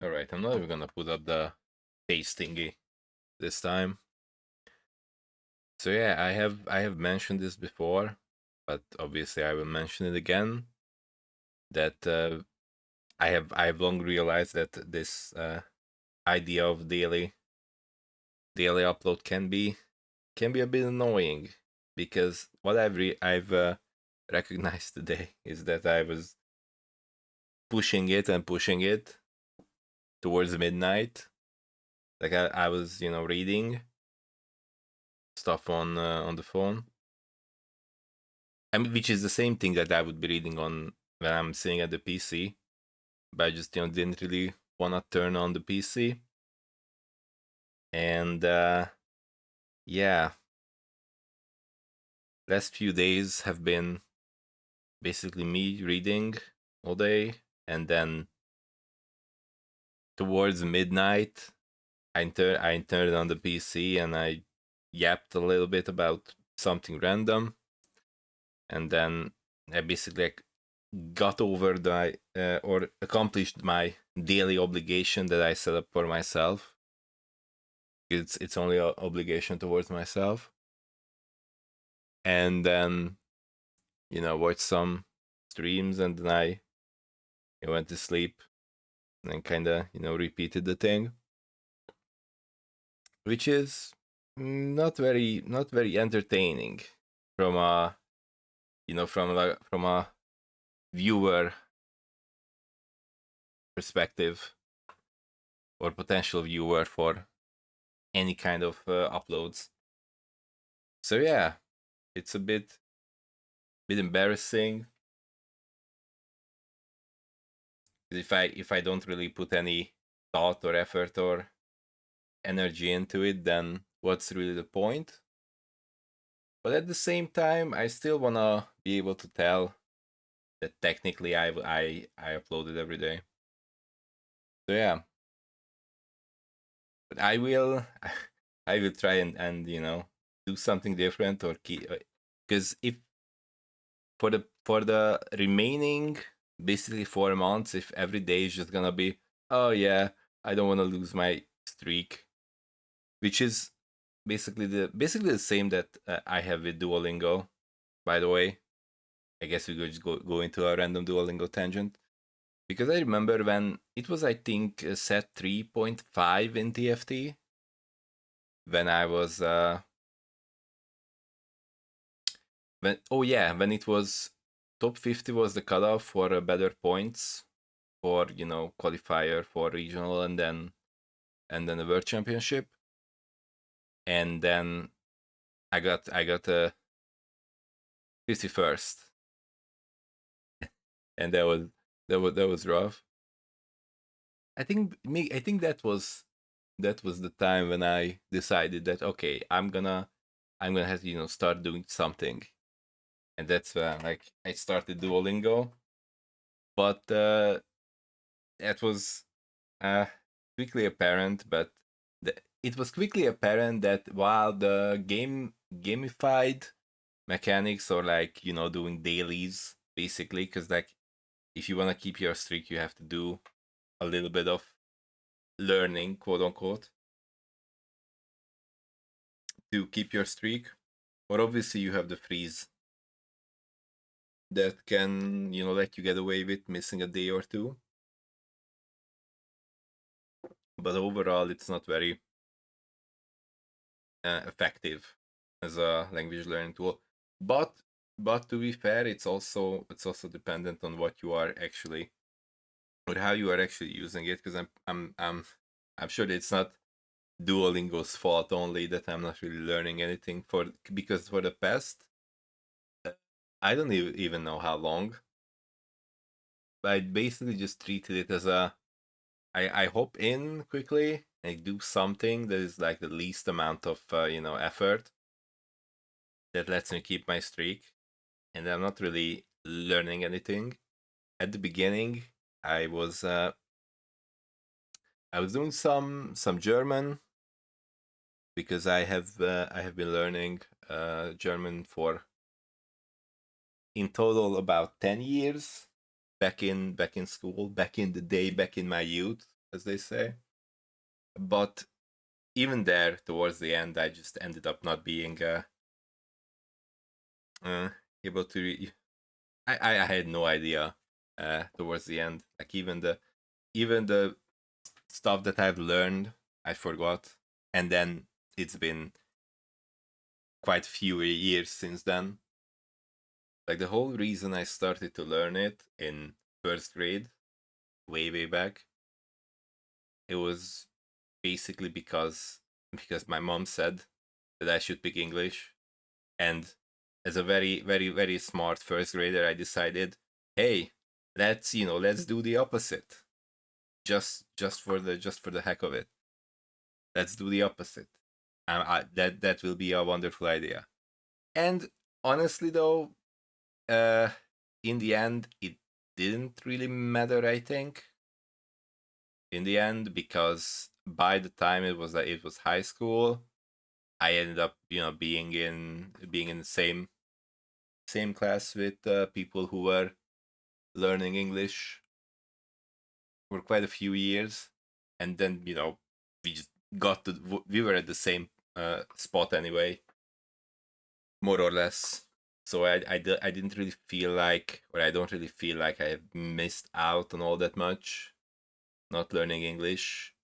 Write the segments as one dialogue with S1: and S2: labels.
S1: All right, I'm not even gonna put up the face thingy this time. So yeah, I have mentioned this before, but obviously I will mention it again. That I have long realized that this idea of daily upload can be a bit annoying, because what I've recognized today is that I was pushing it and pushing it towards midnight. Like I was reading stuff on the phone. I mean, which is the same thing that I would be reading on when I'm sitting at the PC, but I just didn't really wanna turn on the PC. And yeah, last few days have been basically me reading all day, and then towards midnight, I turned on the PC and I yapped a little bit about something random, and then I basically like got over the or accomplished my daily obligation that I set up for myself. It's only an obligation towards myself, and then watch some streams, and then I went to sleep, and then kind of repeated the thing, which is not very entertaining from a from a viewer perspective, or potential viewer for any kind of uploads. So yeah, it's a bit embarrassing. If I don't really put any thought or effort or energy into it, then what's really the point? But at the same time, I still wanna be able to tell that technically I uploaded every day. So yeah, but I will I will try and do something different, or keep, because if for the remaining basically 4 months, if every day is just gonna be, oh yeah, I don't want to lose my streak, which is basically the same that I have with Duolingo. By the way, I guess we could just go into a random Duolingo tangent, because I remember when it was, I think, set 3.5 in TFT, when I was when it was top 50 was the cutoff for better points for qualifier for regional, and then the world championship, and then I got a 51st, and that was rough. I think that was the time when I decided that, okay, I'm gonna have to start doing something, and that's when like I started Duolingo. But it was uh, quickly apparent, it was quickly apparent that while the gamified mechanics, or like doing dailies basically, because like if you want to keep your streak, you have to do a little bit of learning, quote unquote, to keep your streak. Or obviously you have the freeze that can let you get away with missing a day or two, but overall it's not very effective as a language learning tool. But to be fair, it's also dependent on what you are actually, or how you are actually using it. Because I'm sure that it's not Duolingo's fault only that I'm not really learning anything, because for the past, uh, I don't even know how long, but I basically just treated it as I hop in quickly and do something that is like the least amount of effort that lets me keep my streak, and I'm not really learning anything. At the beginning, I was uh, I was doing some German, because I have been learning German for in total about 10 years, back in school, back in the day, back in my youth. as they say. But even there, towards the end, I just ended up not being uh, able to. I had no idea towards the end. Like even the stuff that I've learned, I forgot, and then it's been quite a few years since then. Like the whole reason I started to learn it in first grade, way back, it was basically because my mom said that I should pick English, and as a very smart first grader, I decided, hey, let's do the opposite, just for the heck of it. Let's do the opposite. That will be a wonderful idea. And honestly, though, uh, in the end, it didn't really matter. I think in the end, because by the time it was high school, I ended up being in the same class with people who were learning English for quite a few years, and then we just we were at the same spot anyway, more or less. So I didn't really feel like, or I don't really feel like I have missed out on all that much not learning English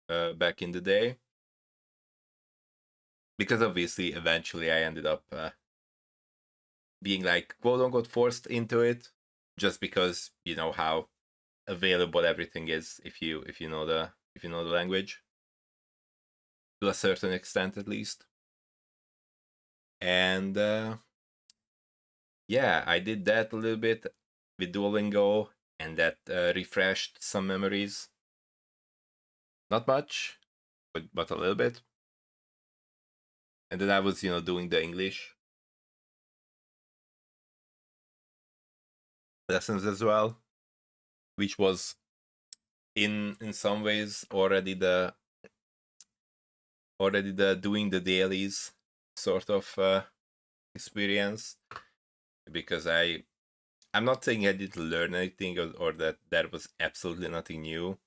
S1: back in the day, because obviously eventually I ended up being like quote unquote forced into it, just because you know how available everything is if you know the language to a certain extent at least. And yeah, I did that a little bit with Duolingo, and that refreshed some memories. Not much, but a little bit. And then I was doing the English lessons as well, which was in some ways already the doing the dailies sort of experience, because I'm not saying I didn't learn anything, or that there was absolutely nothing new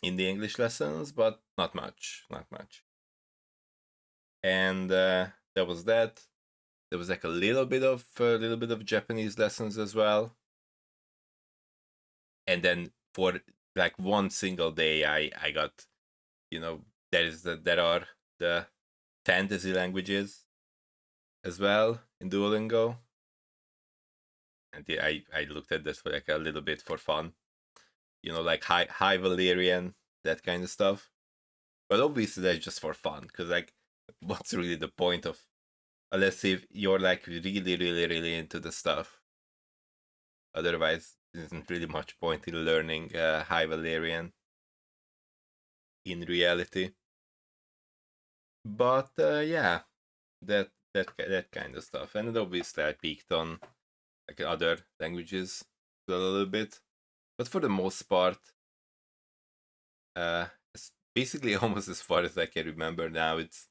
S1: in the English lessons, but not much. And there was that. There was like a little bit of Japanese lessons as well, and then for like one single day, I got you know there are the fantasy languages as well in Duolingo, and I looked at this for like a little bit for fun, like high Valerian, that kind of stuff. But obviously that's just for fun, because like, what's really the point of, unless if you're like really into the stuff. Otherwise, there isn't really much point in learning high Valerian in reality. But yeah, that kind of stuff. And obviously I peaked on like other languages a little bit, but for the most part, it's basically almost as far as I can remember now. It's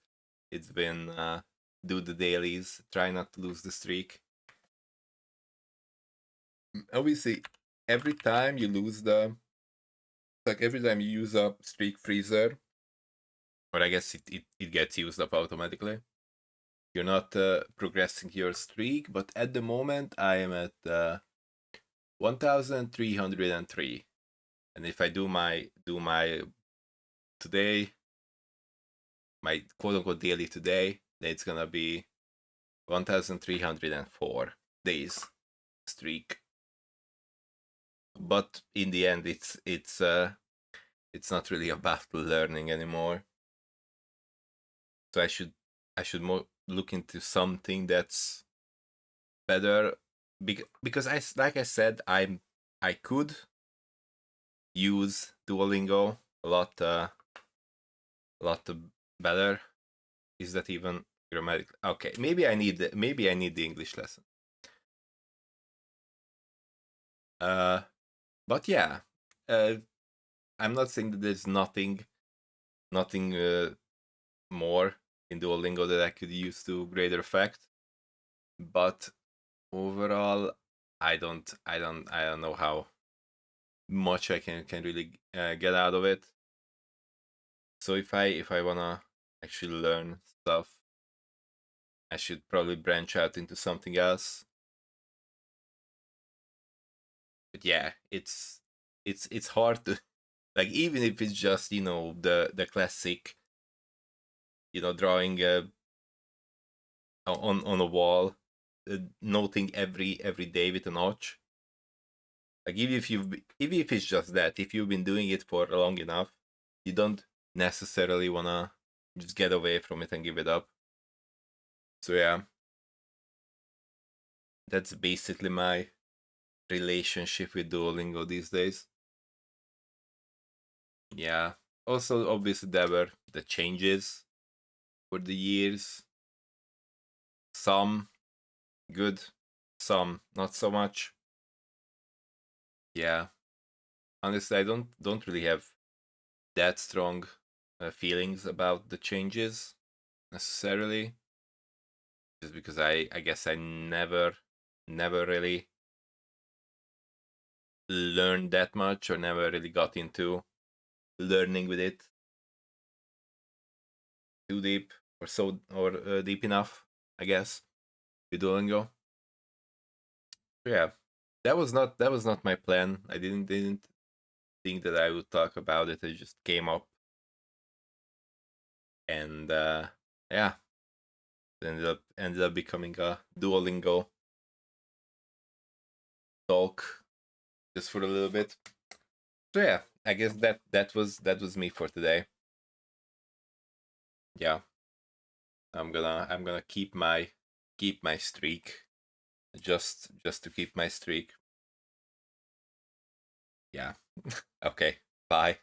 S1: been do the dailies, try not to lose the streak. Obviously, every time you lose every time you use a streak freezer, or I guess it gets used up automatically. You're not progressing your streak, but at the moment I am at 1,303, and if I do my today, my quote unquote daily today, then it's gonna be 1,304 days streak. But in the end, it's not really about learning anymore. So I should more look into something that's better, because like I said, I could use Duolingo a lot better. Is that even grammatical? Okay, maybe I need the English lesson. Uh, but yeah, uh, I'm not saying that there's nothing more in Duolingo that I could use to greater effect, but overall, I don't know much I can really get out of it. So if I wanna actually learn stuff, I should probably branch out into something else. But yeah, it's hard to like, even if it's just, the classic, drawing on a wall, noting every day with a notch. Like, even if it's just that, if you've been doing it for long enough, you don't necessarily wanna just get away from it and give it up. So yeah, that's basically my relationship with Duolingo these days. Yeah. Also, obviously, there were the changes for the years. Some good, some not so much. Yeah. Honestly, I don't really have that strong feelings about the changes necessarily, just because I guess I never really learned that much, or never really got into learning with it too deep, or deep enough, I guess, with Duolingo. But yeah, that was not my plan. I didn't think that I would talk about it. It just came up, and yeah, ended up becoming a Duolingo talk just for a little bit. So yeah, I guess that was me for today. Yeah, I'm gonna keep my streak, just to keep my streak. Yeah. Okay. Bye.